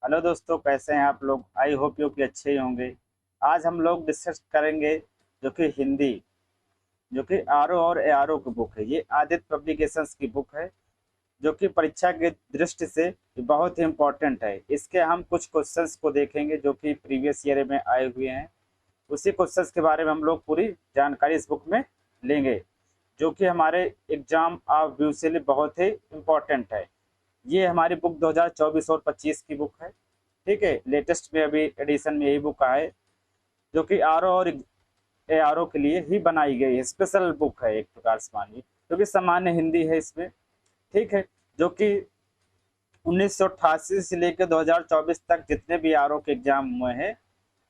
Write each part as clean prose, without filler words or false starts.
Hello दोस्तों, कैसे हैं आप लोग। आई होप यू कि अच्छे ही होंगे। आज हम लोग डिस्कस करेंगे जो कि हिंदी, जो कि आर ओ और ए आर ओ की बुक है। ये आदित्य पब्लिकेशंस की बुक है, जो कि परीक्षा की दृष्टि से बहुत ही इम्पोर्टेंट है। इसके हम कुछ क्वेश्चंस को देखेंगे जो कि प्रीवियस ईयर में आए हुए हैं। उसी क्वेश्चंस के बारे में हम लोग पूरी जानकारी इस बुक में लेंगे, जो कि हमारे एग्जाम ऑफ व्यू से लिए बहुत ही इम्पोर्टेंट है। ये हमारी बुक 2024 और 25 की बुक है। ठीक है, लेटेस्ट में अभी एडिशन में यही बुक आए, जो कि आर ओ और ए आर ओ के लिए ही बनाई गई है। स्पेशल बुक है एक प्रकार से मानिए, क्योंकि सामान्य हिंदी है इसमें। ठीक है, जो कि 1988 से लेकर 2024 तक जितने भी आर ओ के एग्जाम हुए हैं,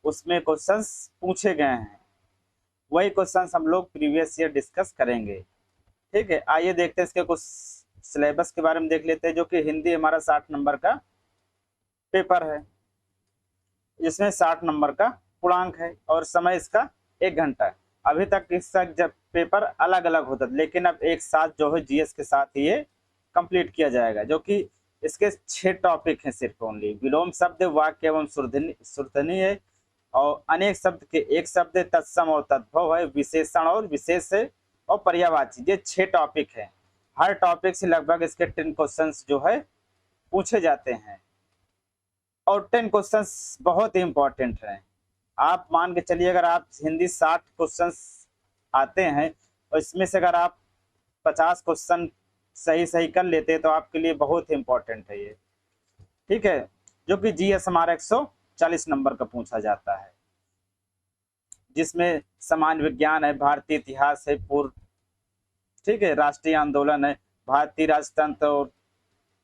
उसमें क्वेश्चंस पूछे गए हैं। वही क्वेश्चंस हम लोग प्रीवियस ईयर डिस्कस करेंगे। ठीक है, आइए देखते हैं इसके कुछ सिलेबस के बारे में देख लेते हैं। जो कि हिंदी हमारा 60 नंबर का पेपर है, जिसमें 60 नंबर का पूर्णांक है और समय इसका 1 घंटा है। अभी तक इसका जब पेपर अलग अलग होता था, लेकिन अब एक साथ जो है जीएस के साथ ही ये कंप्लीट किया जाएगा। जो कि इसके 6 टॉपिक हैं सिर्फ ओनली। विलोम शब्द, वाक्य एवं सुर्धनी है, और अनेक शब्द के एक शब्द है, तत्सम और तद्भव है, विशेषण और विशेष है, और पर्यायवाची। ये 6 टॉपिक है। हर टॉपिक से लगभग इसके 10 क्वेश्चन जो है पूछे जाते हैं, और 10 क्वेश्चंस बहुत ही इंपॉर्टेंट हैं। आप मान के चलिए, अगर आप हिंदी 60 क्वेश्चंस आते हैं और इसमें से अगर आप 50 क्वेश्चन सही सही कर लेते हैं तो आपके लिए बहुत ही इंपॉर्टेंट है ये। ठीक है, जो कि जीएस हमारा 140 नंबर का पूछा जाता है, जिसमें सामान्य विज्ञान है, भारतीय इतिहास है, पूर्व, ठीक है, राष्ट्रीय आंदोलन है, भारतीय राजतंत्र और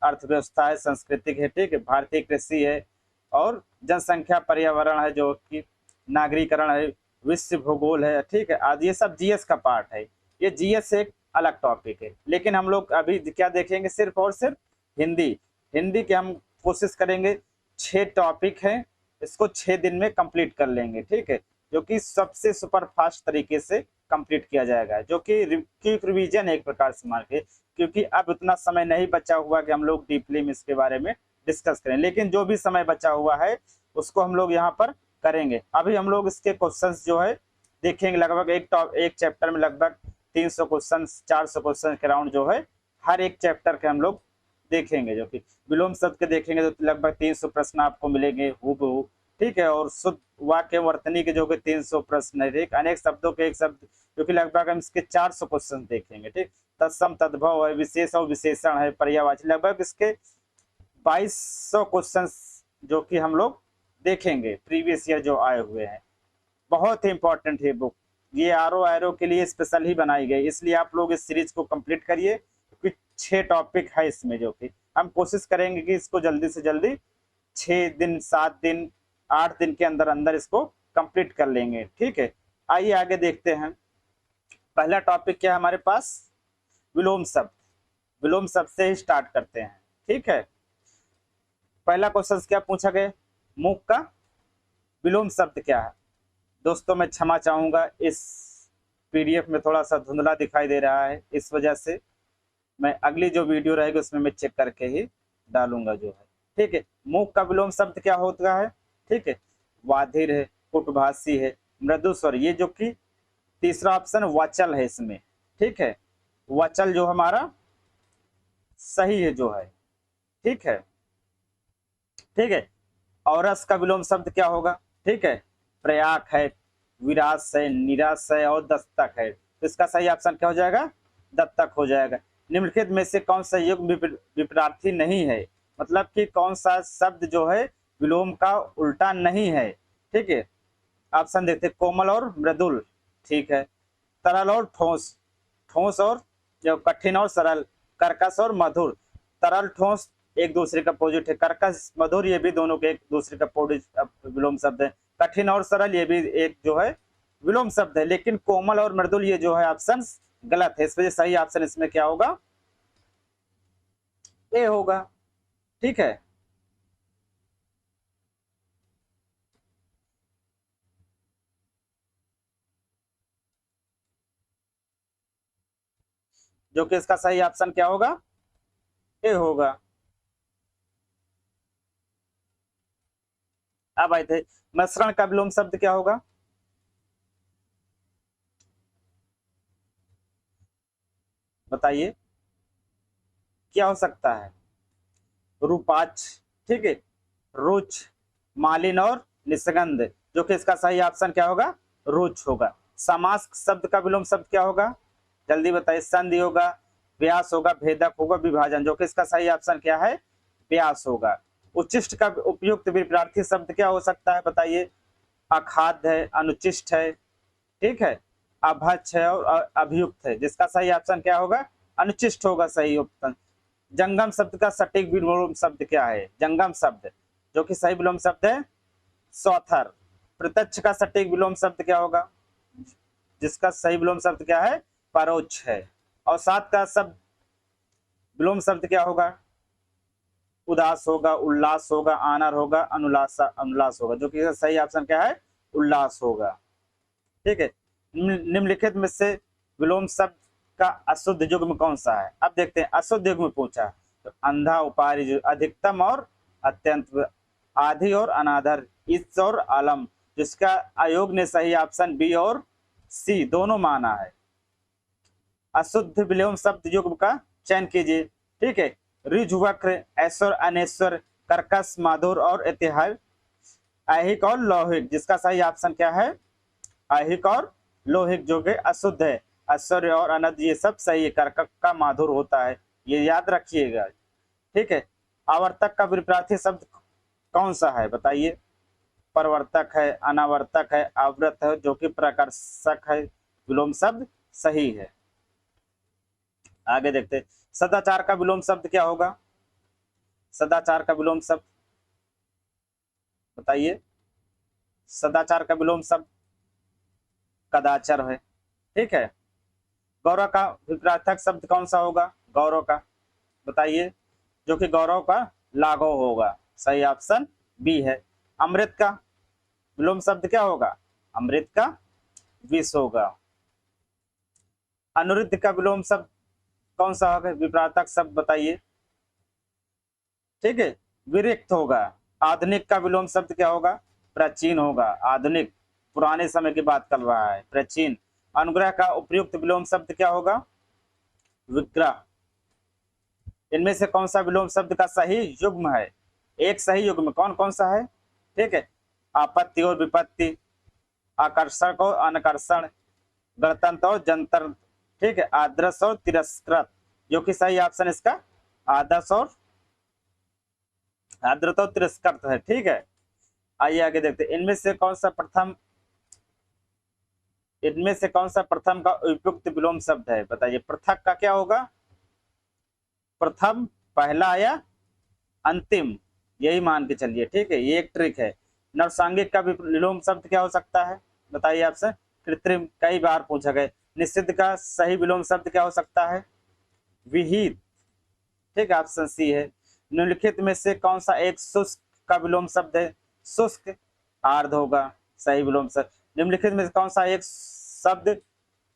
अर्थव्यवस्था है, सांस्कृतिक है, ठीक है, भारतीय कृषि है, और जनसंख्या पर्यावरण है, जो कि नागरीकरण है, विश्व भूगोल है, ठीक है आदि। ये सब जीएस का पार्ट है। ये जीएस एक अलग टॉपिक है, लेकिन हम लोग अभी क्या देखेंगे, सिर्फ और सिर्फ हिंदी। हिंदी के हम कोशिश करेंगे, 6 टॉपिक हैं, इसको 6 दिन में कंप्लीट कर लेंगे। ठीक है, जो कि सबसे सुपर फास्ट तरीके से कंप्लीट किया जाएगा, जो कि कीप रिवीजन एक प्रकार से मान के, क्योंकि अब उतना समय नहीं बचा हुआ कि हम लोग डीपली में इसके बारे में डिस्कस करें। लेकिन जो भी समय बचा हुआ है उसको हम लोग यहाँ पर करेंगे। अभी हम लोग इसके क्वेश्चंस जो है देखेंगे। लगभग एक चैप्टर में लगभग 300 क्वेश्चन, 400 क्वेश्चन के राउंड जो है हर एक चैप्टर के हम लोग देखेंगे। जो कि विलोम शब्द के देखेंगे तो लगभग 300 प्रश्न आपको मिलेंगे हूबहू। ठीक है, और शुद्ध वाक्य वर्तनी के जो कि 300 प्रश्न है। ठीक, अनेक शब्दों के एक शब्द, जो कि लगभग हम इसके 400 क्वेश्चन देखेंगे। ठीक, तत्सम तद्भव है, विशेष और विशेषण है, पर्यायवाची, लगभग इसके 2200 क्वेश्चन जो कि हम लोग देखेंगे प्रीवियस ईयर जो आए हुए हैं। बहुत ही इंपॉर्टेंट है बुक। ये आर ओ आर ओ के लिए स्पेशल ही बनाई गई, इसलिए आप लोग इस सीरीज को कंप्लीट करिए, क्योंकि 6 टॉपिक है इसमें, जो कि हम कोशिश करेंगे कि इसको जल्दी से जल्दी 6 दिन, 7 दिन, 8 दिन के अंदर अंदर इसको कंप्लीट कर लेंगे। ठीक है, आइए आगे देखते हैं। पहला टॉपिक क्या है हमारे पास, विलोम शब्द। विलोम शब्द से ही स्टार्ट करते हैं। ठीक है, पहला क्वेश्चन क्या पूछा गया, मूक का विलोम शब्द क्या है। दोस्तों मैं क्षमा चाहूंगा, इस पीडीएफ में थोड़ा सा धुंधला दिखाई दे रहा है, इस वजह से मैं अगली जो वीडियो रहेगी उसमें मैं चेक करके ही डालूंगा जो है। ठीक है, मूक का विलोम शब्द क्या होता है। ठीक है, वाधिर है, कुटभाषी है, मृदु स्वर। ये जो कि तीसरा ऑप्शन वचल है इसमें। ठीक है, वचल जो हमारा सही है जो है। ठीक है, ठीक है, औरस का विलोम शब्द क्या होगा। ठीक है, प्रयाग है, विरास है, निराश है, और दस्तक है। तो इसका सही ऑप्शन क्या हो जाएगा, दत्तक हो जाएगा। निम्नलिखित में से कौन सा युग्म विपरार्थी नहीं है, मतलब कि कौन सा शब्द जो है विलोम का उल्टा नहीं है। ठीक है, ऑप्शन देते, कोमल और मृदुल। ठीक है, तरल और ठोस, ठोस और जो कठिन और सरल, कर्कश और मधुर। तरल ठोस एक दूसरे का अपोजिट है, कर्कश मधुर ये भी दोनों के एक दूसरे का विलोम शब्द है। कठिन और सरल ये भी एक जो है विलोम शब्द है। लेकिन कोमल और मृदुल ये जो है ऑप्शन गलत है, इस वजह सही ऑप्शन इसमें क्या होगा, ए होगा। ठीक है, जो कि इसका सही ऑप्शन क्या होगा, ए होगा। अब आए थे मिश्रण का विलोम शब्द क्या होगा? बताइए क्या हो सकता है? रूपाच, ठीक है, रुच, मालिन और निस्गंध, जो कि इसका सही ऑप्शन क्या होगा? रुच होगा। समास शब्द का विलोम शब्द क्या होगा? जल्दी बताइए। संधि होगा, व्यास होगा, भेदक होगा, विभाजन, जो कि इसका सही ऑप्शन क्या है? व्यास होगा। उच्चिष्ट का उपयुक्त विपरीत शब्द क्या हो सकता है? बताइए। अखाद्य है, अनुचिष्ट है, ठीक है, अभक्ष है और अभियुक्त है, जिसका सही ऑप्शन क्या होगा? अनुचिष्ट होगा सही ऑप्शन। जंगम शब्द का सटीक विलोम शब्द क्या है? जंगम शब्द, जो कि सही विलोम शब्द है सौथर। प्रत्यक्ष का सटीक विलोम शब्द क्या होगा? जिसका सही विलोम शब्द क्या है? परोक्ष है। और सात का शब्द विलोम शब्द क्या होगा? उदास होगा, उल्लास होगा, आनर होगा, अनुलास अनुलास होगा, जो कि सही ऑप्शन क्या है? उल्लास होगा। ठीक है। निम्नलिखित में से विलोम शब्द का अशुद्ध युग्म कौन सा है? अब देखते हैं अशुद्ध युग्म पूछा तो अंधा, उपाधि, अधिकतम और अत्यंत, आधि और अनादर, इस और आलम, जिसका आयोग ने सही ऑप्शन बी और सी दोनों माना है। अशुद्ध विलोम शब्द युग्म का चयन कीजिए। ठीक है। ऋज, वक्र, ऐश्वर, अनेश्वर, कर्कश, माधुर और ऐतिहासिक, ऐहिक और लौहिक, जिसका सही ऑप्शन क्या है? ऐहिक और लौहिक, जो कि अशुद्ध है। ऐश्वर्य और अनंत ये सब सही है, कर्कश का माधुर होता है, ये याद रखिएगा। ठीक है। आवर्तक का विपरीत शब्द कौन सा है? बताइए। परवर्तक है, अनावर्तक है, आवृत है, जो कि प्रकर्षक है, विलोम शब्द सही है। आगे देखते हैं सदाचार का विलोम शब्द क्या होगा? सदाचार का विलोम शब्द बताइए। सदाचार का विलोम शब्द कदाचार है। ठीक है। गौरव का विपरीतक शब्द कौन सा होगा? गौरव का बताइए, जो कि गौरव का लाघव होगा, सही ऑप्शन बी है। अमृत का विलोम शब्द क्या होगा? अमृत का विष होगा। अनुरुद्ध का विलोम शब्द कौन सा होगा? विपरीतक शब्द बताइए। ठीक है, विरिक्त होगा। आधुनिक का विलोम शब्द क्या होगा? प्राचीन होगा। आधुनिक पुराने समय की बात कर रहा है, प्राचीन। अनुग्रह का उपयुक्त विलोम शब्द क्या होगा? विग्रह। इनमें से कौन सा विलोम शब्द का सही युग्म है? एक सही युग्म कौन कौन सा है? ठीक है। आपत्ति और विपत्ति, आकर्षण और अनाकर्षण, गणतंत्र और जनतंत्र, ठीक है, आदर्श और तिरस्कृत, जो कि सही ऑप्शन इसका आदर्श और आदृत और तिरस्कृत है। ठीक है। आइए आगे देखते हैं इनमें से कौन सा प्रथम का उपयुक्त विलोम शब्द है? बताइए। पृथक का क्या होगा? प्रथम, पहला या अंतिम, यही मान के चलिए। ठीक है, ये एक ट्रिक है। नरसांगिक का विलोम शब्द क्या हो सकता है? बताइए आपसे। कृत्रिम, कई बार पूछा गया। निषिद्ध का सही विलोम शब्द क्या हो सकता है? विहित, ठीक है, ऑप्शन सी है। निम्नलिखित में से कौन सा एक शुष्क का विलोम शब्द है? शुष्क, आर्ध होगा, सही विलोम शब्द। निम्नलिखित में से कौन सा एक शब्द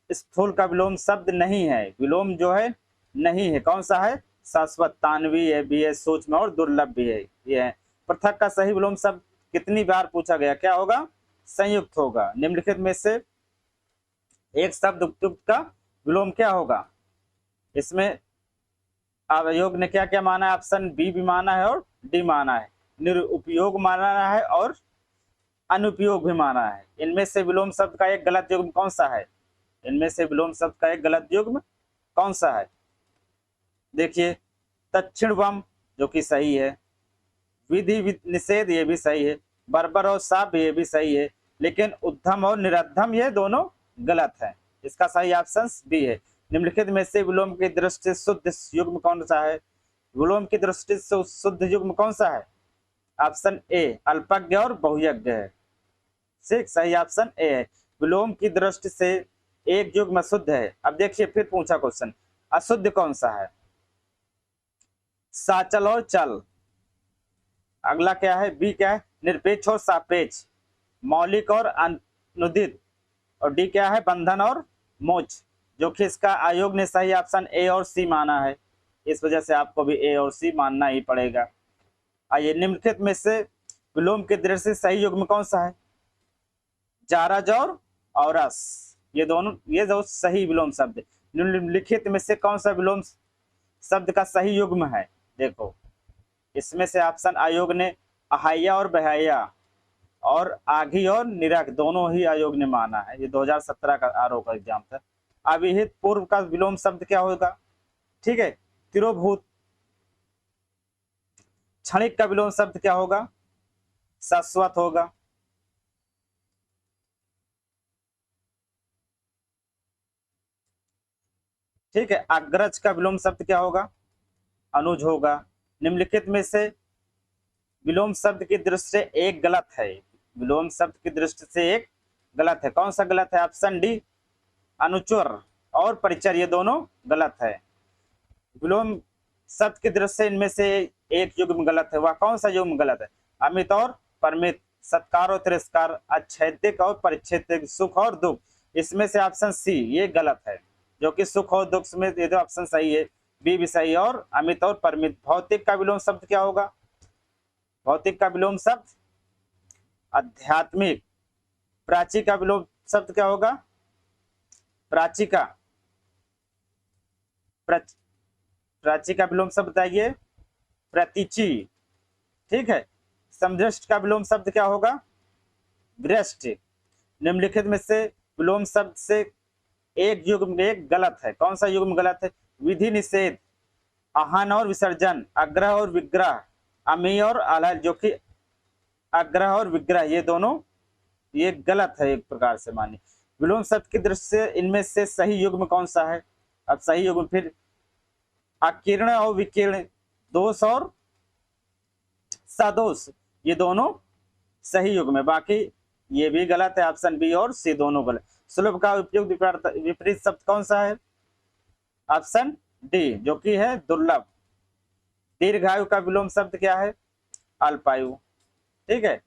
स्थूल का विलोम शब्द नहीं है? विलोम जो है नहीं है, कौन सा है? शाश्वत, तानवी है, भी है, सूक्ष्म और दुर्लभ भी है, ये है। पृथक का सही विलोम शब्द कितनी बार पूछा गया, क्या होगा? संयुक्त होगा। निम्नलिखित में से एक शब्द उपयुक्त का विलोम क्या होगा? इसमें आयोग ने क्या क्या माना है? ऑप्शन बी भी माना है और डी माना है। निरुपयोग माना है और अनुपयोग भी माना है। इनमें से विलोम शब्द का एक गलत युग्म कौन सा है? इनमें से विलोम शब्द का एक गलत युग्म कौन सा है? देखिए। दक्षिणवम, जो कि सही है। विधि निषेध, ये भी सही है। बर्बर और साप, ये भी सही है। लेकिन उद्धम और निरद्धम ये दोनों गलत है। इसका सही ऑप्शन बी है। निम्नलिखित में से विलोम की दृष्टि से शुद्ध युग्म कौन सा है? विलोम की दृष्टि से शुद्ध युग्म कौन सा है? ऑप्शन ए अल्पज्ञ और बहुयज्ञ है। सही ऑप्शन ए है। विलोम की दृष्टि से एक युग्म शुद्ध है। अब देखिए फिर पूछा क्वेश्चन, अशुद्ध कौन सा है? साचल और चल। अगला क्या है? बी क्या है? निरपेक्ष और सापेक्ष, मौलिक और अनुदित। और डी क्या है? बंधन और मोक्ष, जो कि इसका आयोग ने सही ऑप्शन ए और सी माना है। इस वजह से आपको भी ए और सी मानना ही पड़ेगा। आइए। निम्नलिखित में से विलोम की दृष्टि से सही युग्म कौन सा है? जारज और औरस, ये दोनों, ये दो सही विलोम शब्द। निम्नलिखित में से कौन सा विलोम शब्द का सही युग्म है? देखो, इसमें से ऑप्शन आयोग ने अहाया और बहाया और आघी और निरख दोनों ही आयोग ने माना है। ये 2017 का आरोप का एग्जाम था। अभिहित पूर्व का विलोम शब्द क्या होगा? ठीक है, तिरोभूत। क्षणिक का विलोम शब्द क्या होगा? शाश्वत होगा। ठीक है, अग्रज का विलोम शब्द क्या होगा? अनुज होगा। निम्नलिखित में से विलोम शब्द की दृष्टि से एक गलत है। विलोम शब्द की दृष्टि से एक गलत है, कौन सा गलत है? ऑप्शन डी, अनुचर और परिचर, ये दोनों गलत है। विलोम शब्द की दृष्टि से इनमें से एक युग्म गलत है, वह कौन सा युग्म गलत है? अमित और परमित, सत्कार और तिरस्कार, अच्छेदिक और परिच्छेदिक, सुख और दुख। इसमें से ऑप्शन सी ये गलत है, जो कि सुख और दुख में ये दो ऑप्शन सही है, बी भी सही है, और अमित और परमित। भौतिक का विलोम शब्द क्या होगा? भौतिक का विलोम शब्द आध्यात्मिक। प्राची का विलोम शब्द क्या होगा? प्राचीका। प्राची का विलोम शब्द बताइए? प्रतीची। ठीक है, समदृष्ट का विलोम शब्द क्या होगा? दृष्टि। निम्नलिखित में से विलोम शब्द से एक युग्म एक गलत है, कौन सा युग्म गलत है? विधि निषेध, आहान और विसर्जन, अग्रह और विग्रह, अमी और आलय, जो कि अग्रह और विग्रह ये दोनों ये गलत है एक प्रकार से मानिए। विलोम शब्द की दृष्टि से इनमें से सही युग्म कौन सा है? अब सही युग्म फिर अकीर्ण और विकीर्ण, दोष और सदोष, ये दोनों सही युग्म है, बाकी ये भी गलत है, ऑप्शन बी और सी दोनों गलत। सुलभ का उपयुक्त विपरीत शब्द कौन सा है? ऑप्शन डी, जो कि है दुर्लभ। दीर्घायु का विलोम शब्द क्या है? अल्पायु। ठीक है,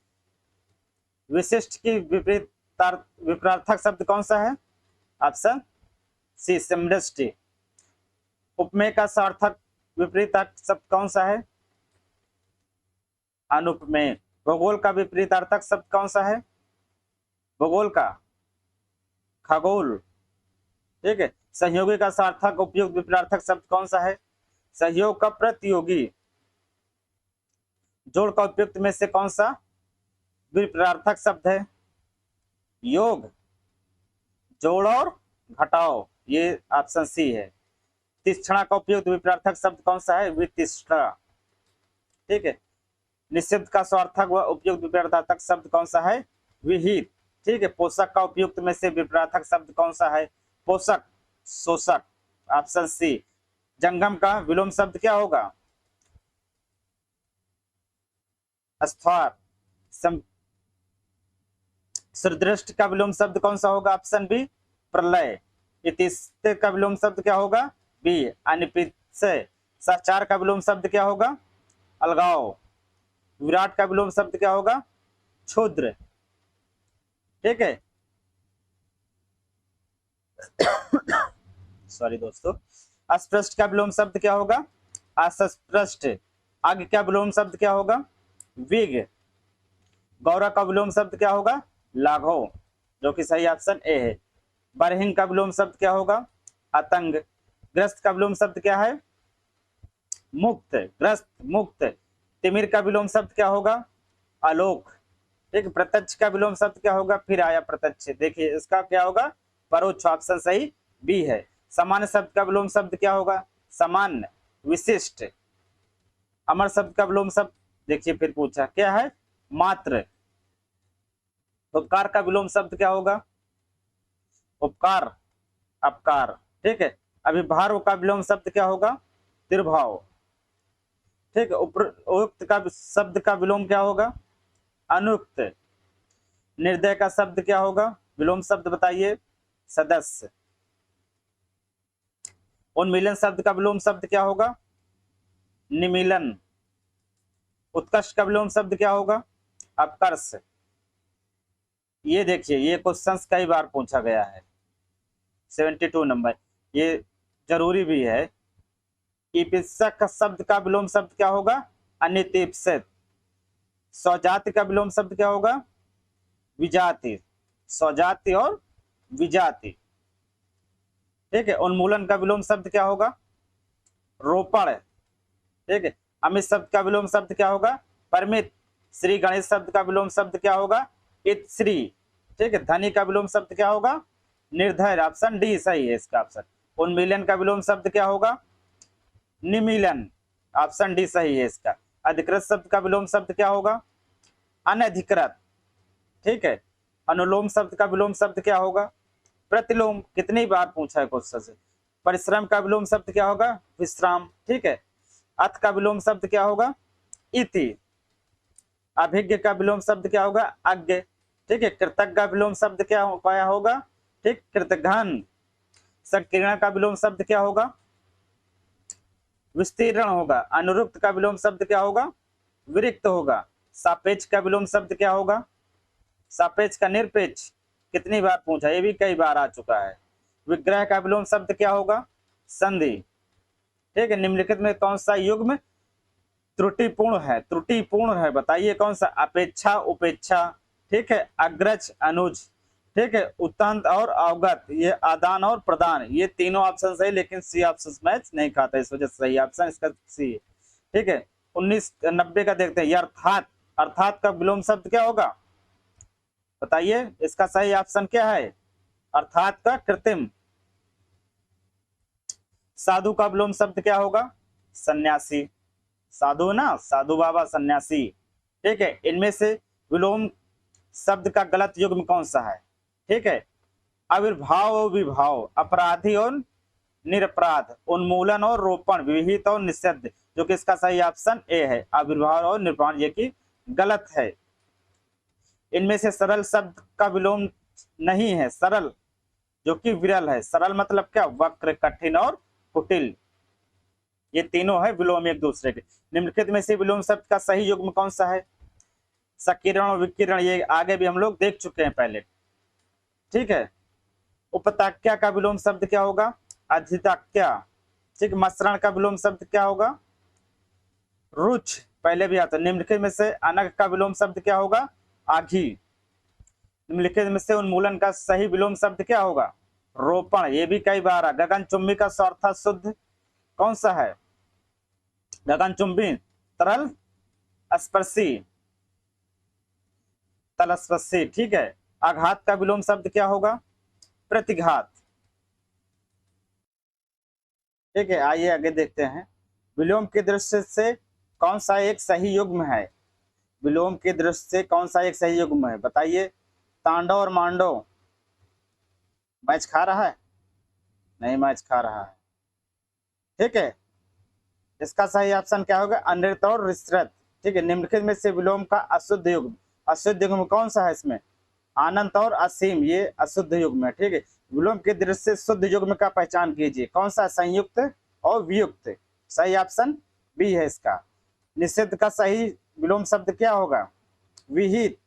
विशिष्ट की विपरीतार्थक शब्द कौन सा है? ऑप्शन सी, समदृष्टि। उपमेय का सार्थक विपरीतार्थक शब्द कौन सा है? अनुपमेय। भूगोल का विपरीतार्थक शब्द कौन सा है? भूगोल का खगोल। ठीक है, सहयोगी का सार्थक उपयुक्त विपरीतार्थक शब्द कौन सा है? सहयोग का प्रतियोगी। जोड़ का उपयुक्त में से कौन सा विपरीतार्थक शब्द है? योग, जोड़ और घटाओ, ये ऑप्शन सी है। तीक्ष्णा का उपयुक्त विपरीतार्थक शब्द कौन सा है? वितीक्ष्णा। ठीक है, निषिद्ध का स्वार्थक व उपयुक्त विपरीतार्थक शब्द कौन सा है? विहित। ठीक है, पोषक का उपयुक्त में से विपरीतार्थक शब्द कौन सा है? पोषक, शोषक, ऑप्शन सी। जंगम का विलोम शब्द क्या होगा? स्थिर। सुदृष्ट का विलोम शब्द कौन सा होगा? ऑप्शन बी, प्रलय। इतिस्ते का विलोम शब्द क्या होगा? बी, अनिपित्सय। सचार का विलोम शब्द क्या होगा? अलगाव। विराट का विलोम शब्द क्या होगा? क्षुद्र। ठीक है, सॉरी दोस्तों। अस्पृष्ट का विलोम शब्द क्या होगा? असस्पृष्ट। अग का विलोम शब्द क्या होगा? विग। गौरव का विलोम शब्द क्या होगा? लाघव, जो कि सही ऑप्शन ए है। बरहिंग का विलोम शब्द क्या होगा? अतंग। ग्रस्त का विलोम शब्द क्या है? मुक्त, ग्रस्त, मुक्त। तिमिर का विलोम शब्द क्या होगा? आलोक। ठीक, प्रत्यक्ष का विलोम शब्द क्या होगा? फिर आया प्रत्यक्ष। देखिए इसका क्या होगा? परोक्ष, ऑप्शन सही बी है। सामान्य शब्द का विलोम शब्द क्या होगा? सामान्य। विशिष्ट। अमर शब्द का विलोम शब्द देखिए फिर पूछा क्या है? मात्र। उपकार का विलोम शब्द क्या होगा? उपकार, अपकार। ठीक है, अभिभाव का विलोम शब्द क्या होगा? तिर्भाव। ठीक है, उपयुक्त का शब्द का विलोम क्या होगा? अनुक्त। निर्दय का शब्द क्या होगा? विलोम शब्द बताइए? सदस्य। उन्मीलन शब्द का विलोम शब्द क्या होगा? निमीलन। उत्कर्ष का विलोम शब्द क्या होगा? अपकर्ष। ये देखिए ये क्वेश्चंस कई बार पूछा गया है, 72 नंबर, ये जरूरी भी है। ईप्सित शब्द का विलोम शब्द क्या होगा? अनितीप्सित। स्वजाति का विलोम शब्द क्या होगा? विजाति। स्वजाति और विजाति, ठीक है। उन्मूलन का विलोम शब्द क्या होगा? रोपण, ठीक है। अमित शब्द का विलोम शब्द क्या होगा? परमित। श्री गणेश शब्द का विलोम शब्द क्या होगा? इत श्री, ठीक है। धनी का विलोम शब्द क्या होगा? निर्धय। ऑप्शन डी सही है इसका ऑप्शन। उन्मीलन का विलोम शब्द क्या होगा? निमीलन। ऑप्शन डी सही है इसका। अधिकृत शब्द का विलोम शब्द क्या होगा? अनधिकृत, ठीक है। अनुलोम शब्द का विलोम शब्द क्या होगा? प्रतिलोम। कितनी बार पूछा है क्वेश्चन से। परिश्रम का विलोम शब्द क्या होगा? विश्राम, ठीक है। अथ का विलोम शब्द क्या होगा? इति। अभिज्ञ का विलोम शब्द क्या होगा? अज्ञ, ठीक है। कृतज्ञ का विलोम शब्द क्या होगा? ठीक, कृतघ्न। संकीर्ण का विलोम शब्द क्या होगा? विस्तीर्ण होगा। अनुरुक्त का विलोम शब्द क्या होगा? विरिक्त होगा। सापेक्ष का विलोम शब्द क्या होगा? सापेक्ष का निरपेक्ष। कितनी बार पूछा, ये भी कई बार आ चुका है। विग्रह का विलोम शब्द क्या होगा? संधि, ठीक है। निम्नलिखित में कौन सा युग्म त्रुटिपूर्ण है? त्रुटिपूर्ण है, बताइए कौन सा? अपेक्षा, उपेक्षा, ठीक है। अग्रज, अनुज, ठीक है। उत्तंत और अवगत, ये आदान और प्रदान, ये तीनों ऑप्शन सही, लेकिन सी ऑप्शन मैच नहीं खाता, इस वजह से सही ऑप्शन इसका सी है, ठीक है। 1990 का देखते हैं। अर्थात, अर्थात का विलोम शब्द क्या होगा? बताइए इसका सही ऑप्शन क्या है? अर्थात का कृत्रिम। साधु का विलोम शब्द क्या होगा? सन्यासी। साधु ना, साधु बाबा, सन्यासी, ठीक है। इनमें से विलोम शब्द का गलत युग्म कौन सा है? ठीक है। आविर्भाव और विभाव, अपराधी और निरपराध, उन्मूलन और रोपण, विहित और निषिद्ध, जो कि इसका सही ऑप्शन ए है। आविर्भाव और निरपराध, ये कि गलत है। इनमें से सरल शब्द का विलोम नहीं है। सरल जो कि विरल है। सरल मतलब क्या? वक्र, कठिन और कुटिल, ये तीनों है विलोम एक दूसरे के। निम्नलिखित में से विलोम शब्द का सही युग्म कौन सा है? सकिरण और विकिरण, ये आगे भी हम लोग देख चुके हैं पहले, ठीक है। उपताक्या का विलोम शब्द क्या होगा? अधिताक्या, ठीक। मसरण का विलोम शब्द क्या होगा? रुच, पहले भी आता। निम्नलिखित में से अनग का विलोम शब्द क्या होगा? आघी। निम्नलिखित में से उन्मूलन का सही विलोम शब्द क्या होगा? रोपण, ये भी कई बार। गगनचुंबी का स्वार्थ शुद्ध कौन सा है? गगनचुंबी, तरल स्पर्शी, तलस्पर्शी, ठीक है। आघात का विलोम शब्द क्या होगा? प्रतिघात, ठीक है। आइए आगे देखते हैं। विलोम की दृष्टि से कौन सा एक सही युग्म है? विलोम की दृष्टि से कौन सा एक सही युग्म है, बताइए। तांडव और मांडव मैच खा रहा है? नहीं मैच खा रहा है, ठीक है। इसका सही ऑप्शन क्या होगा? अनृत और रिश्रत, ठीक है। निम्नलिखित में से विलोम का अशुद्ध युग्म, अशुद्ध युग्म कौन सा है इसमें? अनंत और असीम, ये अशुद्ध युग्म है, ठीक है। विलोम की दृष्टि से शुद्ध युग्म का पहचान कीजिए। कौन सा? संयुक्त और वियुक्त, सही ऑप्शन बी है इसका। निषिद्ध का सही विलोम शब्द क्या होगा? विहित,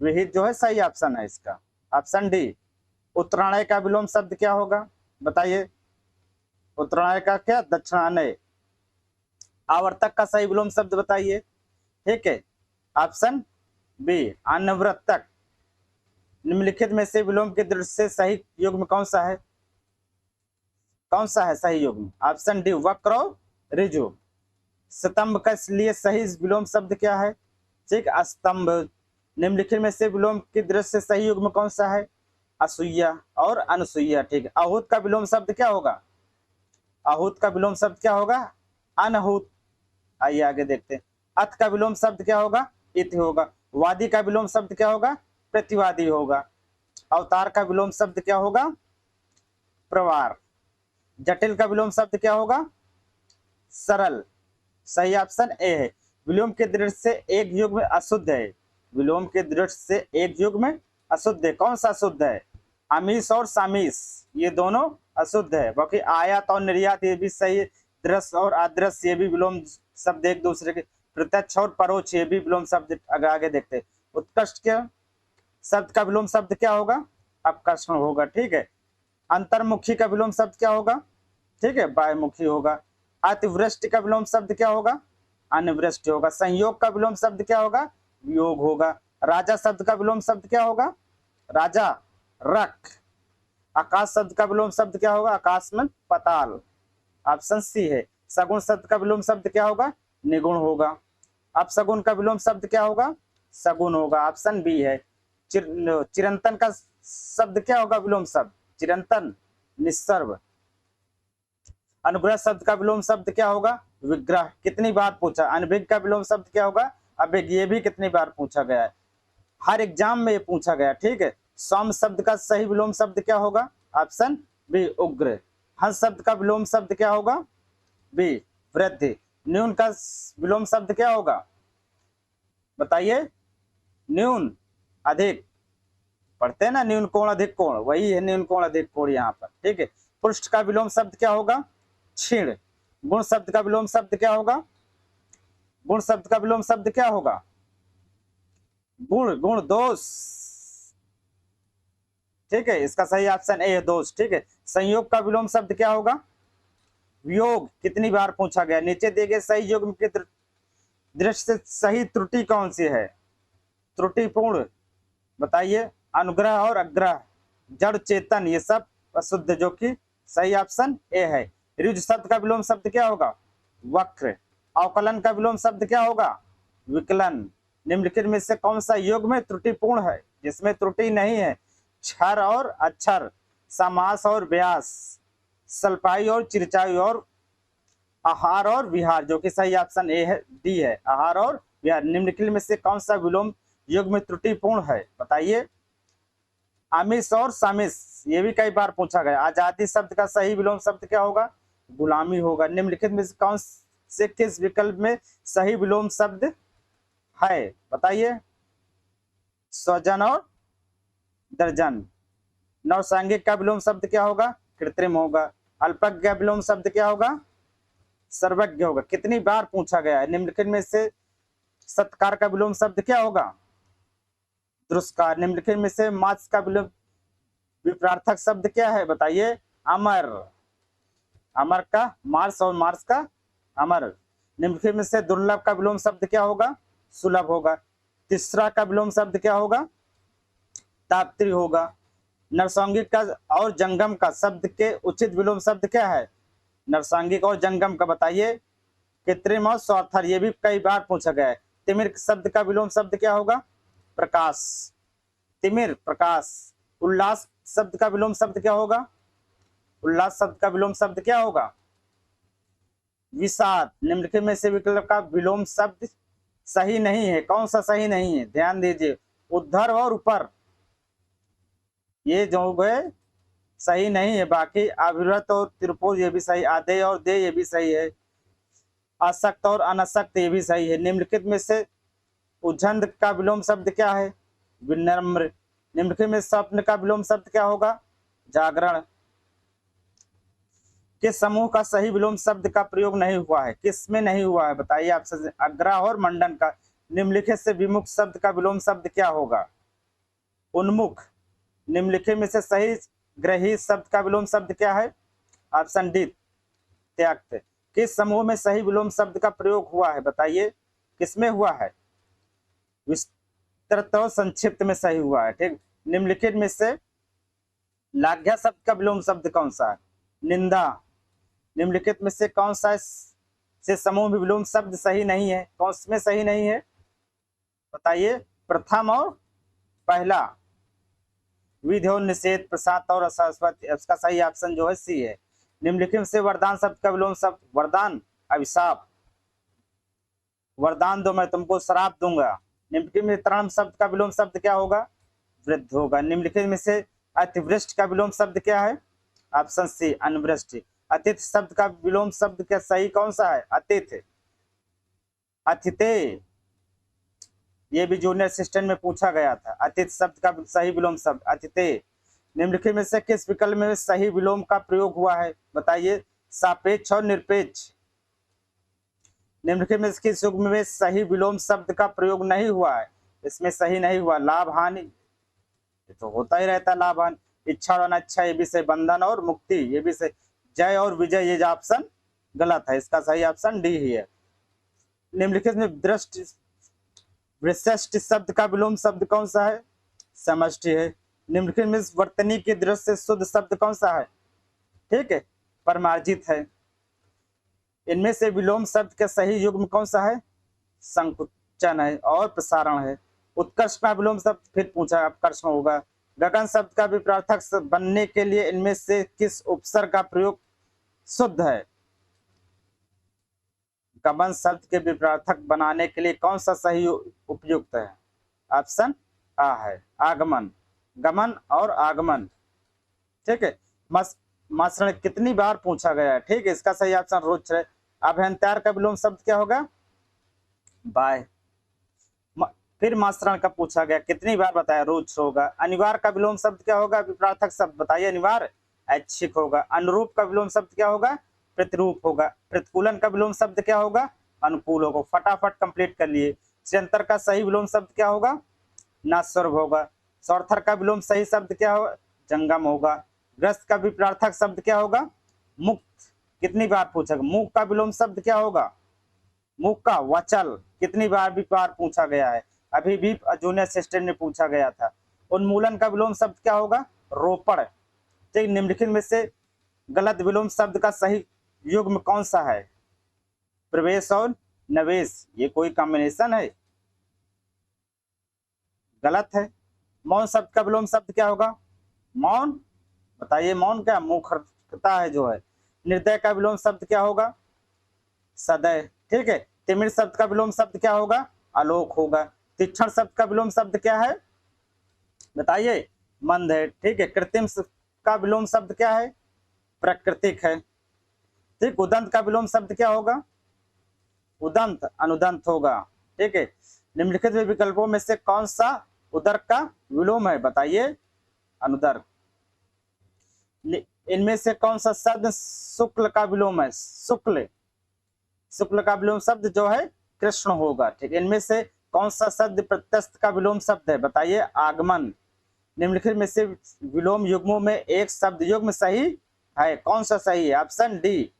विहित जो है सही ऑप्शन है इसका, ऑप्शन डी। उत्तरायण का विलोम शब्द क्या होगा, बताइए। उत्तरायण का क्या? दक्षिणायन। आवर्तक का सही विलोम शब्द बताइए, ठीक है। ऑप्शन बी, अनवृत्तक। निम्नलिखित में से विलोम की दृष्टि से सही युग्म कौन सा है? कौन सा है सही युग्म? ऑप्शन डी, वक्र और ऋजु। स्तंभ का लिए सही विलोम शब्द क्या है? ठीक, स्तंभ। निम्नलिखित में से विलोम की दृष्टि से सही युग्म कौन सा है? असूया और अनुसूया, ठीक है। आहूत का विलोम शब्द क्या होगा? आहूत का विलोम शब्द क्या होगा? अनहूत। आइए आगे देखते हैं। अथ का विलोम शब्द क्या होगा? इत होगा। वादी का विलोम शब्द क्या होगा? प्रतिवादी होगा। अवतार का विलोम शब्द क्या होगा? प्रवार। जटिल का विलोम शब्द क्या होगा? सरल, सही ऑप्शन ए है। विलोम के दृष्टि से एक युग्म अशुद्ध है। विलोम के दृष्टि से एक युग्म अशुद्ध है। कौन सा अशुद्ध है? आमिष और सामिष, ये दोनों अशुद्ध है। बाकी आयात और निर्यात ये भी सही। दृश्य और अदृश्य ये भी विलोम शब्द एक दूसरे के। प्रत्यक्ष और परोक्ष ये भी विलोम शब्द। अगर आगे देखते हैं, उत्कृष्ट के शब्द का विलोम शब्द क्या होगा? अपकर्षण होगा, ठीक है। अंतर्मुखी का विलोम शब्द क्या होगा? ठीक है, बाह्यमुखी होगा। अतिवृष्टि का विलोम शब्द क्या होगा? अनवृष्टि होगा। संयोग का विलोम शब्द क्या होगा? वियोग होगा। राजा शब्द का विलोम शब्द क्या होगा? राजा रख। आकाश शब्द का विलोम शब्द क्या होगा? आकाश में पाताल। ऑप्शन सी है। सगुण शब्द का विलोम शब्द क्या होगा? निगुण होगा। अब सगुण का विलोम शब्द क्या होगा? सगुण होगा। ऑप्शन बी है। चिरंतन का शब्द क्या होगा? विलोम शब्द चिरंतन, निस्सर्व। अनुग्रह शब्द का विलोम शब्द क्या होगा? विग्रह। कितनी बार पूछा? अनभिज्ञ का विलोम शब्द क्या होगा? अभिज्ञ। ये भी कितनी बार पूछा गया है, हर एग्जाम में ये पूछा गया। ठीक है। सौम शब्द का सही विलोम शब्द क्या होगा? ऑप्शन बी उग्र। हंस शब्द का विलोम शब्द क्या होगा? बी वृद्धि। न्यून का विलोम शब्द क्या होगा? बताइए। न्यून, अधिक। पढ़ते हैं ना न्यून कोण अधिक कोण, वही है न्यून कोण अधिक कोण यहाँ पर। ठीक है। पृष्ठ का विलोम शब्द क्या होगा? क्षीण। गुण शब्द का विलोम शब्द क्या होगा? गुण शब्द का विलोम शब्द क्या होगा? गुण, गुण, दोष। ठीक है। इसका सही ऑप्शन ए है, दोष। ठीक है। संयोग का विलोम शब्द क्या होगा? वियोग। कितनी बार पूछा गया? नीचे दिए गए सही युग्म की दृष्टि से सही त्रुटि कौन सी है? त्रुटिपूर्ण। बताइए। अनुग्रह और अग्रह, जड़ चेतन, ये सब अशुद्ध, जो कि सही ऑप्शन ए है। ऋज शब्द का विलोम शब्द क्या होगा? वक्र। अवकलन का विलोम शब्द क्या होगा? विकलन। निम्नलिखित में से कौन सा योग में त्रुटिपूर्ण है, जिसमें त्रुटि नहीं है? क्षर और अक्षर, समास और व्यास, सल्पाई और चिरचाई, और आहार और विहार, जो कि सही ऑप्शन ए है, डी है, आहार और विहार। निम्नलिखित में से कौन सा विलोम योग में त्रुटिपूर्ण है? बताइए। आमिष और सामिष, ये भी कई बार पूछा गया। आजादी शब्द का सही विलोम शब्द क्या होगा? गुलामी होगा। निम्नलिखित में से कौन से किस विकल्प में सही विलोम शब्द है? बताइए। स्वजन और दर्जन। नवसांगिक का विलोम शब्द क्या होगा? कृत्रिम होगा। अल्पज्ञ का विलोम शब्द क्या होगा? सर्वज्ञ होगा। कितनी बार पूछा गया है? निम्नलिखित में से सत्कार का विलोम शब्द क्या होगा? दुष्कार। निम्नलिखित में से मार्क्स का विलोम विपरार्थक शब्द क्या है? बताइए। अमर। अमर का मार्स और मार्स का अमर। निम्नलिखित में से दुर्लभ का विलोम शब्द क्या होगा? सुलभ होगा। तीसरा का विलोम शब्द क्या होगा? ताप्त्री होगा। नरसांगिक का और जंगम का शब्द के उचित विलोम शब्द क्या है? नरसांगिक और जंगम का बताइए। कृत्रिम और स्वार्थर, ये भी कई बार पूछा गया है। तिमिर शब्द का विलोम शब्द क्या होगा? प्रकाश। तिमिर, प्रकाश। उल्लास शब्द का विलोम शब्द क्या होगा? उल्लास शब्द का विलोम शब्द क्या होगा? विषाद। निम्नलिखित में से विकल्प का विलोम शब्द सही नहीं है, कौन सा सही नहीं है? ध्यान दीजिए। उद्धर और ऊपर, ये जो है सही नहीं है। बाकी अविरत और त्रिपुर, ये भी सही। आधे और दे, ये भी सही है। असक्त और अनसक्त, ये भी सही है। निम्नलिखित में से उज्जंद का विलोम शब्द क्या है? विनम्र। निम्नलिखित में स्वप्न का विलोम शब्द क्या होगा? जागरण। किस समूह का सही विलोम शब्द का प्रयोग नहीं हुआ है? किस में नहीं हुआ है? बताइए आपसे। अग्रह और मंडन का। निम्नलिखित से विमुख शब्द का विलोम शब्द क्या होगा? उन्मुख। निम्नलिखित में से सही ग्रही शब्द का विलोम शब्द क्या है? ऑप्शन डी त्याक्त। किस समूह में सही विलोम शब्द का प्रयोग हुआ है? बताइए। किसमें हुआ है? विस्तृत और संक्षिप्त में सही हुआ है। ठीक। निम्नलिखित में से लाघ्या शब्द का विलोम शब्द कौन सा है? निंदा। निम्नलिखित में से कौन सा से समूह में विलोम शब्द सही नहीं है? कौन में सही नहीं है? बताइए। प्रथम और पहला। विधि और निषेध, प्रसाद और सरस्वती, इसका सही ऑप्शन जो है सी है। निम्नलिखित में से वरदान शब्द का विलोम शब्द? वरदान, अभिशाप। वरदान दो, मैं तुमको शराब दूंगा। निम्नलिखित में तरण शब्द का विलोम शब्द क्या होगा? वृद्ध होगा। निम्नलिखित में से अतिवृष्टि का विलोम शब्द क्या है? ऑप्शन सी अनवृष्टि। अतिथि शब्द का विलोम शब्द क्या सही कौन सा है? अतिथि, अतिथे, ये भी जूनियर असिस्टेंट में पूछा गया था। अतिथि शब्द का सही विलोम शब्द अतिथे। निम्नलिखित में से किस विकल्प में सही विलोम का प्रयोग हुआ है? बताइए। सापेक्ष और निरपेक्ष। निम्नलिखित में किस युग्म में सही विलोम शब्द का प्रयोग नहीं हुआ है? इसमें सही नहीं हुआ। लाभ हानि, ये तो होता ही रहता है लाभ हानि। इच्छा और अनिच्छा, ये भी सही। बंधन और मुक्ति, ये भी सही। जय और विजय, ये ऑप्शन गलत है। इसका सही ऑप्शन डी ही है। निम्नलिखित में दृष्टि विशिष्ट शब्द का विलोम शब्द कौन सा है? समष्टि है। निम्नलिखित में वर्तनी की दृष्टि से शुद्ध शब्द कौन सा है? ठीक है, परमार्जित है। इनमें से विलोम शब्द का सही युग्म कौन सा है? संकुचन है और प्रसारण है। उत्कर्ष का विलोम शब्द फिर पूछा, अपकर्ष होगा। गगन शब्द का विपरार्थक बनने के लिए इनमें से किस उपसर्ग का प्रयोग शुद्ध है? गमन शब्द के विपरार्थक बनाने के लिए कौन सा सही उपयुक्त है? ऑप्शन आ है, आगमन। गमन और आगमन। ठीक है। मसरण कितनी बार पूछा गया है? ठीक है, इसका सही ऑप्शन रोच है। अभ्यंतर का विलोम शब्द क्या होगा? बाय। फिर मासरण का पूछा गया, कितनी बार बताया? रोज होगा। अनिवार्य का विलोम शब्द क्या होगा? विपरार्थक शब्द बताइए। अनिवार्य ऐच्छिक होगा। अनुरूप का विलोम शब्द क्या होगा? प्रतिरूप होगा। प्रतिकूलन का विलोम शब्द क्या होगा? अनुकूल होगा। फटाफट कंप्लीट कर लिए। चिरंतर का सही विलोम शब्द क्या होगा? नास्वर्भ होगा। सौर्थर का विलोम सही शब्द क्या होगा? जंगम होगा। ग्रस्त का विपरार्थक शब्द क्या होगा? मुक्त। कितनी बार पूछा गया? मूक का विलोम शब्द क्या होगा? मूक का वचल। कितनी बार पूछा गया है? अभी भी जूनियर असिस्टेंट ने पूछा गया था। उन्मूलन का विलोम शब्द क्या होगा? रोपण। ठीक, निम्नलिखित में से गलत विलोम शब्द का सही युग्म कौन सा है? प्रवेश और नवेश, ये कोई कॉम्बिनेशन है? गलत है। मौन शब्द का विलोम शब्द क्या होगा? मौन। बताइए, मौन क्या? मूर्खता है जो है। निर्दय का विलोम शब्द क्या होगा? सदय। ठीक है। तिमिर शब्द का विलोम शब्द क्या होगा? आलोक होगा। तीक्ष्ण शब्द का विलोम शब्द क्या है? बताइए। मंद है। ठीक है। कृत्रिम का विलोम शब्द क्या है? प्राकृतिक है। ठीक। उदंत का विलोम शब्द क्या होगा? उदंत। अनुदंत होगा। ठीक है। निम्नलिखित विकल्पों में से कौन सा उदर का विलोम है? बताइए। अनुदर। इनमें से कौन सा शब्द शुक्ल का विलोम है? शुक्ल। शुक्ल का विलोम शब्द जो है कृष्ण होगा। ठीक। इनमें से कौन सा शब्द प्रत्यस्त का विलोम शब्द है? बताइए। आगमन। निम्नलिखित में से विलोम युग्मों में एक शब्द युग्म सही है, कौन सा सही है? ऑप्शन डी,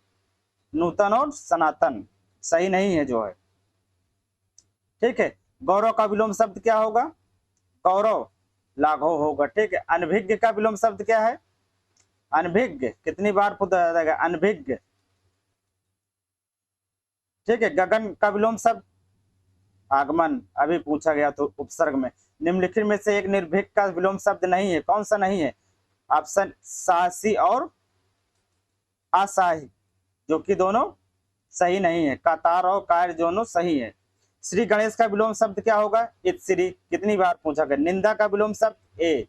नूतन और सनातन। सही नहीं है जो है। ठीक है। गौरव का विलोम शब्द क्या होगा? गौरव। लाघव होगा। ठीक है। अनभिज्ञ का विलोम शब्द क्या है? अनभिज्ञ। कितनी बार पूछा जाएगा? अनभिज्ञ। ठीक है। गगन का विलोम शब्द? आगमन। अभी पूछा गया तो उपसर्ग में। निम्नलिखित में से एक निर्भीक का विलोम शब्द नहीं है, कौन सा नहीं है? ऑप्शन साहसी और असाही, जो कि दोनों सही नहीं है। कातार और कार्य दोनों सही है। श्री गणेश का विलोम शब्द क्या होगा? इत्श्री। कितनी बार पूछा गया? निंदा का विलोम शब्द ए।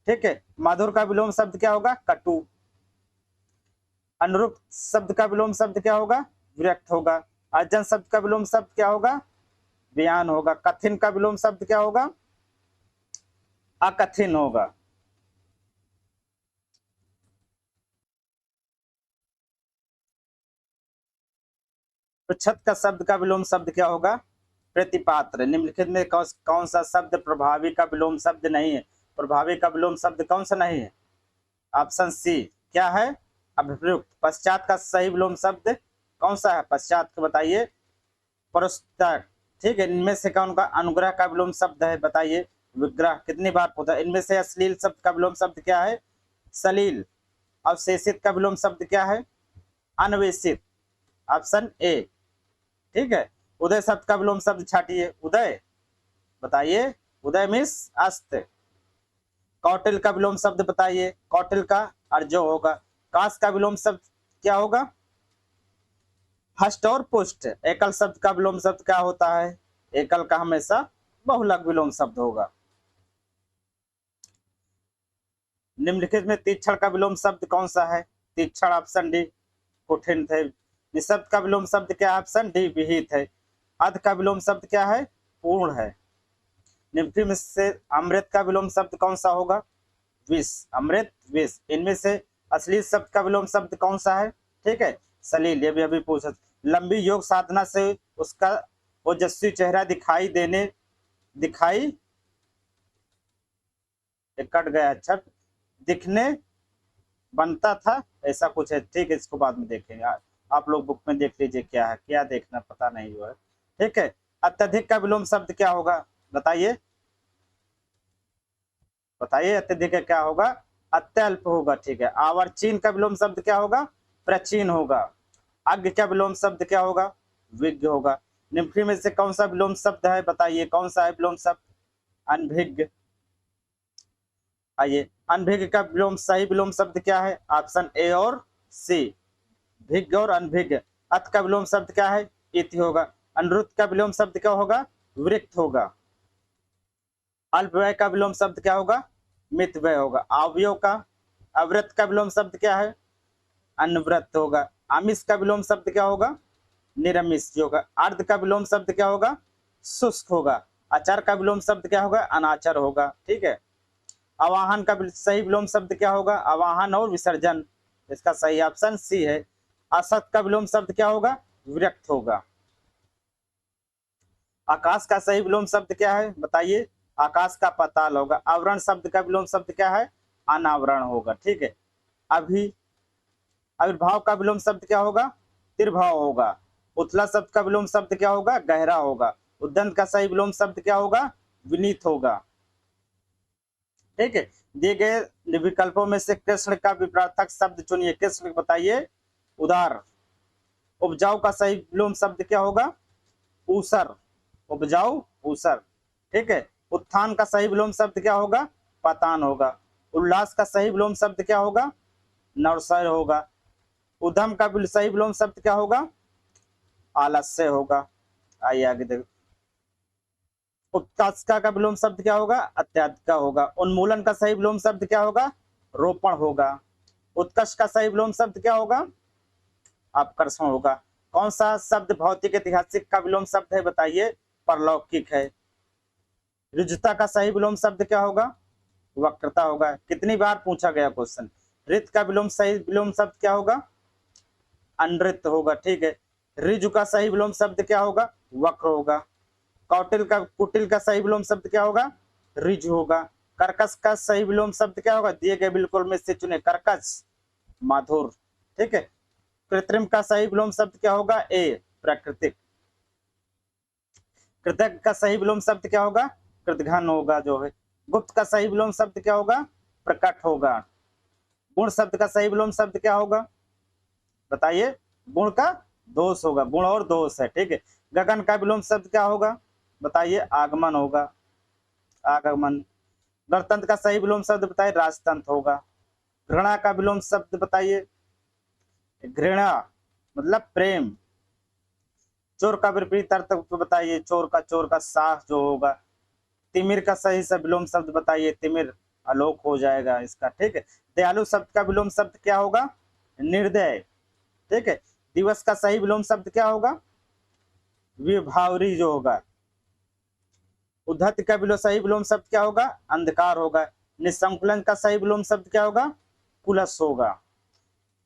ठीक है। माधुर का विलोम शब्द क्या होगा? कटु। अनुरूप शब्द का विलोम शब्द क्या होगा? विरक्त होगा। अर्जन शब्द का विलोम शब्द क्या होगा? बयान होगा। कठिन का विलोम शब्द क्या होगा? अकठिन होगा। पृच्छद का शब्द का विलोम शब्द क्या होगा? प्रतिपात्र। निम्नलिखित में कौन सा शब्द प्रभावी का विलोम शब्द नहीं है? प्रभावी का विलोम शब्द कौन सा नहीं है? ऑप्शन सी क्या है? अभिप्रयुक्त। पश्चात का सही विलोम शब्द कौन सा है? पश्चात का बताइए। पृष्ठक। ठीक है। इनमें से कौन का अनुग्रह का विलोम शब्द है? बताइए। विग्रह। कितनी बार पूछा? इनमें से अश्लील शब्द का विलोम शब्द क्या है? सलील। अवशेषित का विलोम शब्द क्या है? अन्वेषित। Option A. ठीक है। उदय शब्द का विलोम शब्द छाटिए। उदय। बताइए। उदय मीन्स अस्त। कौटिल का विलोम शब्द बताइए। कौटिल का अर्जो होगा। काश का विलोम शब्द क्या होगा? हष्ट और पुष्ट। एकल शब्द का विलोम शब्द क्या होता है? एकल का हमेशा बहुलक विलोम शब्द होगा। निम्नलिखित में तीक्षण का विलोम शब्द कौन सा है? तीक्षण। ऑप्शन डी, कुठिन थे। निशब्द का विलोम शब्द क्या? ऑप्शन डी, विहित है। अध का विलोम शब्द क्या है? पूर्ण है। निम्नलिखित में से अमृत का विलोम शब्द कौन सा होगा? विष। अमृत, विष। इनमें से अश्लील शब्द का विलोम शब्द कौन सा है? ठीक है। सलील। ये भी अभी पूछा। लंबी योग साधना से उसका ओजस्वी चेहरा दिखाई कट गया। अच्छा, दिखने बनता था, ऐसा कुछ है। ठीक है, इसको बाद में देखेंगे। आप लोग बुक में देख लीजिए क्या है, क्या देखना पता नहीं जो है। ठीक है, अत्यधिक का विलोम शब्द क्या होगा, बताइए बताइए, अत्यधिक का क्या होगा, अत्यल्प होगा। ठीक है, आवर्चीन का विलोम शब्द क्या होगा, प्राचीन होगा। अज्ञ का विलोम शब्द क्या होगा, विज्ञ होगा। निम्न में से कौन सा विलोम शब्द है, बताइए कौन सा है विलोम शब्द, अनभिज्ञ। आइए, अनभिज्ञ का विलोम सही विलोम शब्द क्या है, ऑप्शन ए और सी, भिज्ञ और अनभिज्ञ। अत का विलोम शब्द क्या है, इति होगा। अनिरुद्ध का विलोम शब्द क्या होगा, वृक्त होगा। अल्पव्यय का विलोम शब्द क्या होगा, मितव्यय होगा। अवयव का, अव्रत का विलोम शब्द क्या है, अनव्रत होगा। आमिष का विलोम शब्द क्या होगा, निरमिष होगा। अर्ध का विलोम शब्द क्या होगा, शुष्क होगा। आचार का विलोम शब्द क्या होगा, अनाचार होगा। ठीक है, आवाहन का सही विलोम शब्द क्या होगा, आवाहन और विसर्जन। इसका सही ऑप्शन सी है। असत का विलोम शब्द क्या होगा, विरक्त होगा। आकाश का सही विलोम शब्द क्या है, बताइए, आकाश का पाताल होगा। आवरण शब्द का विलोम शब्द क्या है, अनावरण होगा। ठीक है, अभी आविर्भाव का विलोम शब्द क्या होगा, तिर्भाव होगा। उथला शब्द का विलोम शब्द क्या होगा, गहरा होगा। उद्दंत का सही विलोम शब्द क्या होगा, विनीत होगा। ठीक है, दिए गए विकल्पों में से कृष्ण का विपरीतार्थक शब्द चुनिए। कृष्ण बताइए, उदार। उपजाऊ का सही विलोम शब्द क्या होगा, ऊसर, उपजाऊ ऊसर। ठीक है, उत्थान का सही विलोम शब्द क्या होगा, पतान होगा। उल्लास का सही विलोम शब्द क्या होगा, नवसर होगा। उद्यम का सही विलोम शब्द क्या होगा, आलस्य होगा। आइए आगे देखो, उत्कर्षका का विलोम शब्द क्या होगा, अत्याधिक होगा। उन्मूलन का सही विलोम शब्द क्या होगा, रोपण होगा। उत्कर्ष का सही विलोम शब्द क्या होगा, अपकर्षण होगा। कौन सा शब्द भौतिक ऐतिहासिक का विलोम शब्द है, बताइए, परलौकिक है। ऋजुता का सही विलोम शब्द क्या होगा, वक्रता होगा। कितनी बार पूछा गया क्वेश्चन। ऋत का विलोम सही विलोम शब्द क्या होगा, अनृत होगा। ठीक है, ऋजु का सही विलोम शब्द क्या होगा, वक्र होगा। कौटिल का, कुटिल का सही विलोम शब्द क्या होगा, ऋजु होगा। कर्कश का सही विलोम शब्द क्या होगा, दिए गए बिल्कुल में से चुने, कर्कश, माधुर। ठीक है, कृत्रिम का सही विलोम शब्द क्या होगा, ए, प्राकृतिक। कृतज्ञ का सही विलोम शब्द क्या होगा, कृतघ्न होगा जो है। गुप्त का सही विलोम शब्द क्या होगा, प्रकट होगा। गुण शब्द का सही विलोम शब्द क्या होगा, बताइए, गुण का दोष होगा, गुण और दोष है। ठीक है, गगन का विलोम शब्द क्या होगा, बताइए, आगमन होगा, आगमन। गणतंत्र का सही विलोम शब्द बताइए, राजतंत्र होगा। घृणा का विलोम शब्द बताइए, घृणा मतलब प्रेम। चोर का विपरीत अर्थ बताइए, चोर का साह जो होगा। तिमिर का सही से विलोम शब्द बताइए, तिमिर आलोक हो जाएगा इसका। ठीक है, दयालु शब्द का विलोम शब्द क्या होगा, निर्दय। ठीक है, दिवस का सही विलोम शब्द क्या होगा, विभावरी जो होगा। उद्धत का सही विलोम शब्द क्या होगा, अंधकार होगा। निसंकुलन का सही विलोम शब्द क्या होगा, कुलस होगा।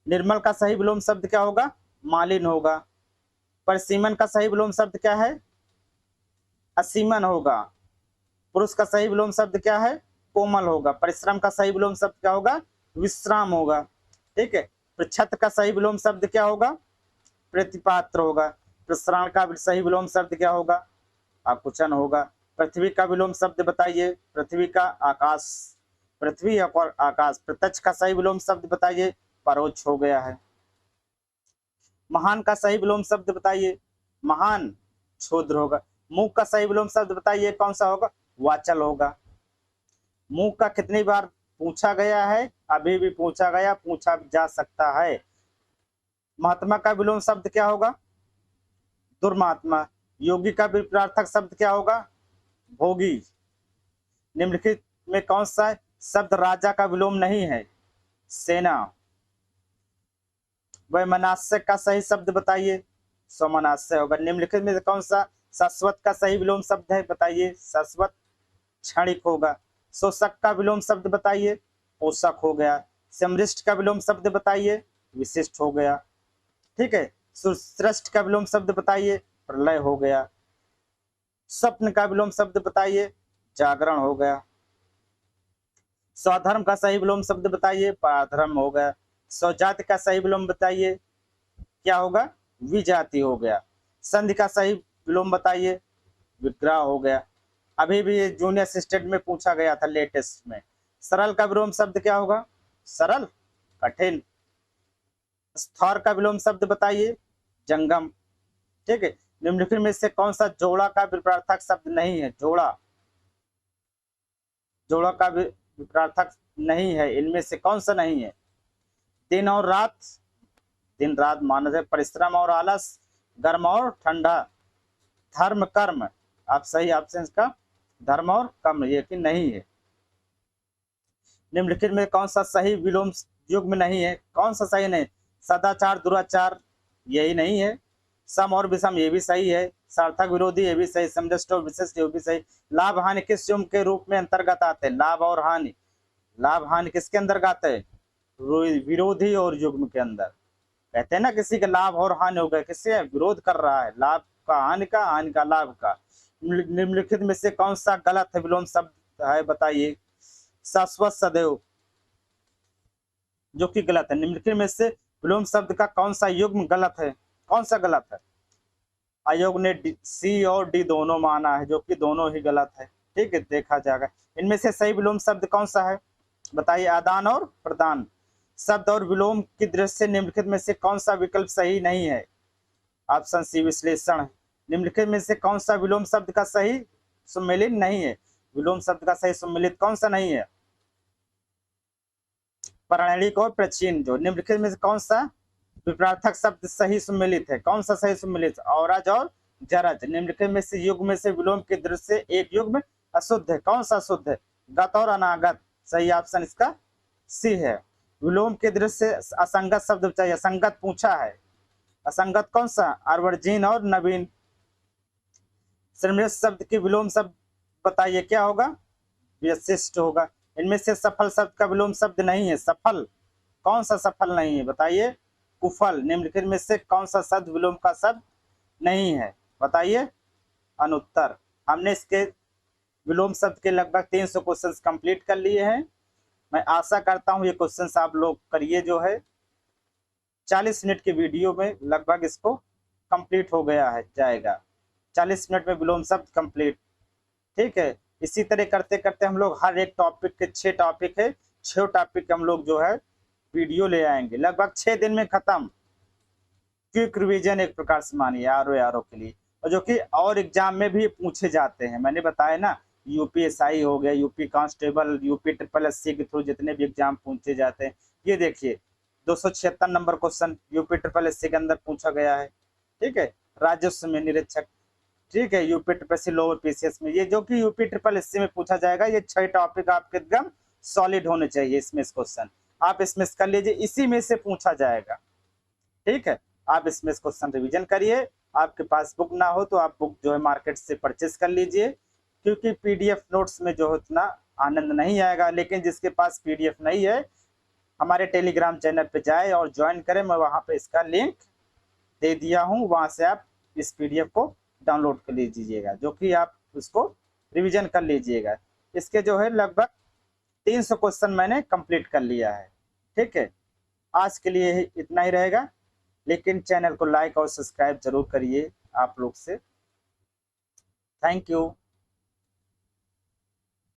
निर्मल का सही विलोम शब्द क्या होगा, मालिन होगा। परिसीमन का सही विलोम शब्द क्या है, असीमन होगा। पुरुष का सही विलोम शब्द क्या है, कोमल होगा। परिश्रम का सही विलोम शब्द क्या होगा, विश्राम होगा। ठीक है, प्रच्छत का सही विलोम शब्द क्या होगा, प्रतिपात्र होगा। प्रसारण का सही विलोम शब्द क्या होगा, आकुचन होगा। पृथ्वी का विलोम शब्द बताइए, पृथ्वी का आकाश, पृथ्वी और आकाश। प्रत्यक्ष का सही विलोम शब्द बताइए, परोक्ष हो गया है। महान का सही विलोम शब्द बताइए, महान क्षुद्र होगा। मूक का सही विलोम शब्द बताइए, कौन सा होगा, वाचल होगा। मूक का कितनी बार पूछा गया है, अभी भी पूछा गया, पूछा जा सकता है। महात्मा का विलोम शब्द क्या होगा, दुर्मात्मा। योगी का विपरीतार्थक शब्द क्या होगा, भोगी। निम्नलिखित में कौन सा शब्द राजा का विलोम नहीं है, सेना। वैमनस्य का सही शब्द बताइए, सोमनस्य होगा। निम्नलिखित में कौन सा शाश्वत का सही विलोम शब्द है, बताइए, शाश्वत क्षणिक होगा। शोषक का विलोम शब्द बताइए, पोषक हो गया। समृष्ट का विलोम शब्द बताइए, विशिष्ट हो गया। ठीक है, सुश्रेष्ठ का विलोम शब्द बताइए, प्रलय हो गया। स्वप्न का विलोम शब्द बताइए, जागरण हो गया। स्वधर्म का सही विलोम शब्द बताइए, पराधर्म हो गया। स्वजाति का सही विलोम बताइए, क्या होगा, विजाति हो गया। संधि का सही विलोम बताइए, विग्रह हो गया। अभी भी ये जूनियर असिस्टेंट में पूछा गया था लेटेस्ट में। सरल का विलोम शब्द क्या होगा, सरल, कठिन। स्थौर का विलोम शब्द बताइए, जंगम। ठीक है, निम्नलिखित में से कौन सा जोड़ा का विपरार्थक शब्द नहीं है, जोड़ा, जोड़ा का विपरार्थक नहीं है, इनमें से कौन सा नहीं है। दिन और रात, दिन रात मानस है। परिश्रम और आलस, गर्म और ठंडा। धर्म कर्म, आप सही ऑप्शन का धर्म और कर्म, ये कि नहीं है। निम्नलिखित में कौन सा सही विलोम युग्म नहीं है, कौन सा सही नहीं, सदाचार दुराचार, यही नहीं है। सम और विषम, ये भी सही है। सार्थक विरोधी, ये भी सही। समदृष्ट और विशिष्ट, ये भी सही। लाभ हानि किस युग्म के रूप में अंतर्गत आते हैं, लाभ और हानि, लाभ हानि किसके अंतर्गत है, विरोधी और युग्म के अंदर। कहते हैं ना किसी का लाभ और हानि हो गया, किससे विरोध कर रहा है, लाभ का हानि का, हानि का लाभ का। निम्नलिखित में से कौन सा गलत है विलोम शब्द है बताइए, शाश्वत सदैव, जो कि गलत है। निम्नलिखित में से विलोम शब्द का कौन सा युग्म गलत है, कौन सा गलत है। आयोग ने सी और डी दोनों माना है, जो कि दोनों ही गलत है। ठीक है, देखा जाएगा। इनमें से सही विलोम शब्द कौन सा है बताइए, आदान और प्रदान। शब्द और विलोम की दृष्टि से निम्नलिखित में से कौन सा विकल्प सही नहीं है, ऑप्शन सी विश्लेषण। निम्नलिखित में से कौन सा विलोम शब्द का सही सम्मिलित नहीं है, विलोम शब्द का सही सम्मिलित कौन सा नहीं है, पौराणिक और प्राचीन। जो निम्नलिखित में से कौन सा विपरार्थक शब्द सही सम्मिलित है, कौन सा सही सम्मिलित, औरज और जरज। निम्नलिखित में से युग्म में से विलोम की दृष्टि से एक युग्म अशुद्ध है, कौन सा अशुद्ध है, गत और अनागत। सही ऑप्शन इसका सी है। विलोम की दृष्टि से असंगत शब्द चाहिए, असंगत पूछा है। असंगत कौन सा, अर्वजीन और नवीन। श्रमणीय शब्द की विलोम शब्द बताइए, क्या होगा, विशिष्ट होगा। इनमें से सफल शब्द का विलोम शब्द नहीं है, सफल, कौन सा सफल नहीं है बताइए, कुफल। निम्नलिखित में से कौन सा शब्द विलोम का शब्द नहीं है बताइए, अनुत्तर। हमने इसके विलोम शब्द के लगभग 300 क्वेश्चंस कंप्लीट कर लिए हैं। मैं आशा करता हूं ये क्वेश्चंस आप लोग करिए, जो है 40 मिनट की वीडियो में लगभग इसको कंप्लीट हो गया है, जाएगा 40 मिनट में विलोम शब्द कंप्लीट। ठीक है, इसी तरह करते करते हम लोग हर एक टॉपिक के 6 टॉपिक है, 6 टॉपिक हम लोग जो है वीडियो ले आएंगे, लगभग 6 दिन में खत्म। क्विक रिवीजन एक प्रकार से मानिए आरओ के लिए, और जो कि और एग्जाम में भी पूछे जाते हैं। मैंने बताया ना, यूपीएसआई हो गया, यूपी कांस्टेबल, यूपी SSS के थ्रू जितने भी एग्जाम पूछे जाते हैं, ये देखिए 276 नंबर क्वेश्चन यूपी SSS के अंदर पूछा गया है। ठीक है, राजस्व में निरीक्षक, ठीक है, यूपी SSS लोअर पीसीएस में, ये जो कि यूपी SSS में पूछा जाएगा। ये 6 टॉपिक आपके एकदम सॉलिड होने चाहिए इसमें क्वेश्चन, आप इसमें कर लीजिए, इसी में से पूछा जाएगा। ठीक है, आप इसमें क्वेश्चन रिवीजन करिए। आपके पास बुक ना हो तो आप बुक जो है मार्केट से परचेस कर लीजिए, क्योंकि पीडीएफ नोट्स में जो उतना आनंद नहीं आएगा। लेकिन जिसके पास पीडीएफ नहीं है, हमारे टेलीग्राम चैनल पे जाए और ज्वाइन करें, मैं वहां पे इसका लिंक दे दिया हूं, वहां से आप इस पीडीएफ को डाउनलोड कर लीजिएगा, जो कि आप उसको रिवीजन कर लीजिएगा। इसके जो है लगभग 300 क्वेश्चन मैंने कंप्लीट कर लिया है। ठीक है, आज के लिए इतना ही रहेगा, लेकिन चैनल को लाइक और सब्सक्राइब जरूर करिए आप लोग से। Thank you.